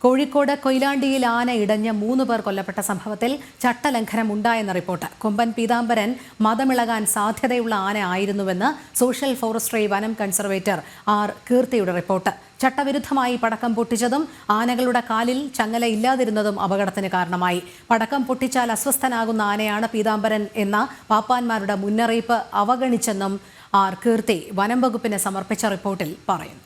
കോഴിക്കോട് കൊയിലാണ്ടിയിൽ ആന ഇടഞ്ഞ് 3 പേർ കൊല്ലപ്പെട്ട സംഭവത്തിൽ ചട്ടലംഘനം ഉണ്ടായെന്ന റിപ്പോർട്ട്. കൊമ്പൻ പീതാംബരൻ മതമിളകാൻ സാധ്യതയുള്ള ആന ആയിരുന്നുവെന്ന് സോഷ്യൽ ഫോറസ്ട്രി വനം കൺസർവേറ്റർ ആർ കീർത്തിയുടെ റിപ്പോർട്ട്. ചട്ടവിരുദ്ധമായി പടക്കം പൊട്ടിച്ചതും ആനകളുടെ കാലിൽ ചങ്ങല ഇല്ലാതിരുന്നതും അപകടത്തിന് കാരണമായി. പടക്കം പൊട്ടിച്ചാൽ അസ്വസ്ഥനാകുന്ന ആനയാണ് പീതാംബരൻ എന്ന പാപ്പാന്മാരുടെ മുന്നറിയിപ്പ് അവഗണിച്ചെന്നും ആർ കീർത്തി വനം വകുപ്പിന് സമർപ്പിച്ച റിപ്പോർട്ടിൽ പറയുന്നു.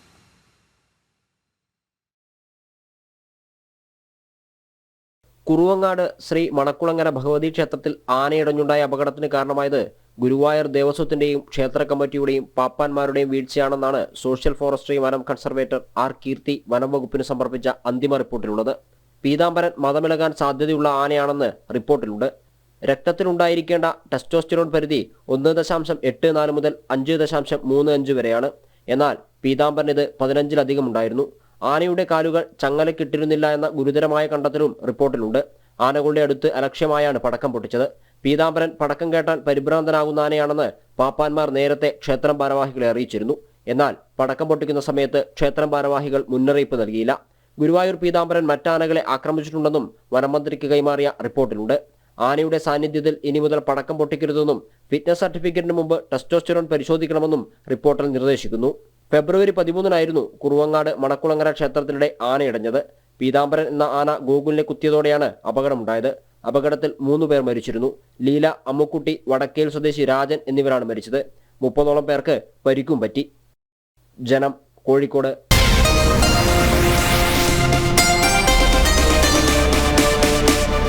കുറുവങ്ങാട് ശ്രീ മണക്കുളങ്ങര ഭഗവതി ക്ഷേത്രത്തിൽ ആനയിടഞ്ഞുണ്ടായ അപകടത്തിന് കാരണമായത് ഗുരുവായൂർ ദേവസ്വത്തിന്റെയും ക്ഷേത്ര കമ്മിറ്റിയുടെയും പാപ്പാന്മാരുടെയും വീഴ്ചയാണെന്നാണ് സോഷ്യൽ ഫോറസ്ട്രി വനം കൺസർവേറ്റർ ആർ കീർത്തി വനം വകുപ്പിന് സമർപ്പിച്ച അന്തിമ റിപ്പോർട്ടിലുള്ളത്. പീതാംബരൻ മതമിളകാൻ സാധ്യതയുള്ള ആനയാണെന്ന് റിപ്പോർട്ടിലുണ്ട്. രക്തത്തിലുണ്ടായിരിക്കേണ്ട ടെസ്റ്റോസ്റ്റിറോൺ പരിധി 1.84 മുതൽ 5.35 വരെയാണ്. എന്നാൽ പീതാംബരൻ ഇത് 15-ലധികം ഉണ്ടായിരുന്നു. ആനയുടെ കാലുകൾ ചങ്ങലക്കിട്ടിരുന്നില്ല എന്ന ഗുരുതരമായ കണ്ടെത്തലും റിപ്പോർട്ടിലുണ്ട്. ആനകളുടെ അടുത്ത് അലക്ഷ്യമായാണ് പടക്കം പൊട്ടിച്ചത്. പീതാംബരൻ പടക്കം കേട്ടാൽ പരിഭ്രാന്തനാകുന്ന ആനയാണെന്ന് പാപ്പാന്മാർ നേരത്തെ ക്ഷേത്രം ഭാരവാഹികളെ അറിയിച്ചിരുന്നു. എന്നാൽ പടക്കം പൊട്ടിക്കുന്ന സമയത്ത് ക്ഷേത്രം ഭാരവാഹികൾ മുന്നറിയിപ്പ് നൽകിയില്ല. ഗുരുവായൂർ പീതാംബരൻ മറ്റാനകളെ ആക്രമിച്ചിട്ടുണ്ടെന്നും വനമന്ത്രിക്ക് കൈമാറിയ റിപ്പോർട്ടിലുണ്ട്. ആനയുടെ സാന്നിധ്യത്തിൽ ഇനി മുതൽ പടക്കം പൊട്ടിക്കരുതെന്നും ഫിറ്റ്നസ് സർട്ടിഫിക്കറ്റിന് മുമ്പ് ടെസ്റ്റോസ്റ്റിറോൺ പരിശോധിക്കണമെന്നും റിപ്പോർട്ടിൽ നിർദ്ദേശിക്കുന്നു. ഫെബ്രുവരി 13-നായിരുന്നു കുറുവങ്ങാട് മണക്കുളങ്ങര ക്ഷേത്രത്തിനിടെ ആനയിടഞ്ഞത്. പീതാംബരൻ എന്ന ആന ഗോകുലിനെ കുത്തിയതോടെയാണ് അപകടമുണ്ടായത്. അപകടത്തിൽ 3 പേർ മരിച്ചിരുന്നു. ലീല, അമ്മുക്കുട്ടി, വടക്കേൽ സ്വദേശി രാജൻ എന്നിവരാണ് മരിച്ചത്. 30ഓളം പേർക്ക് പരിക്കും പറ്റി. ജനം, കോഴിക്കോട്.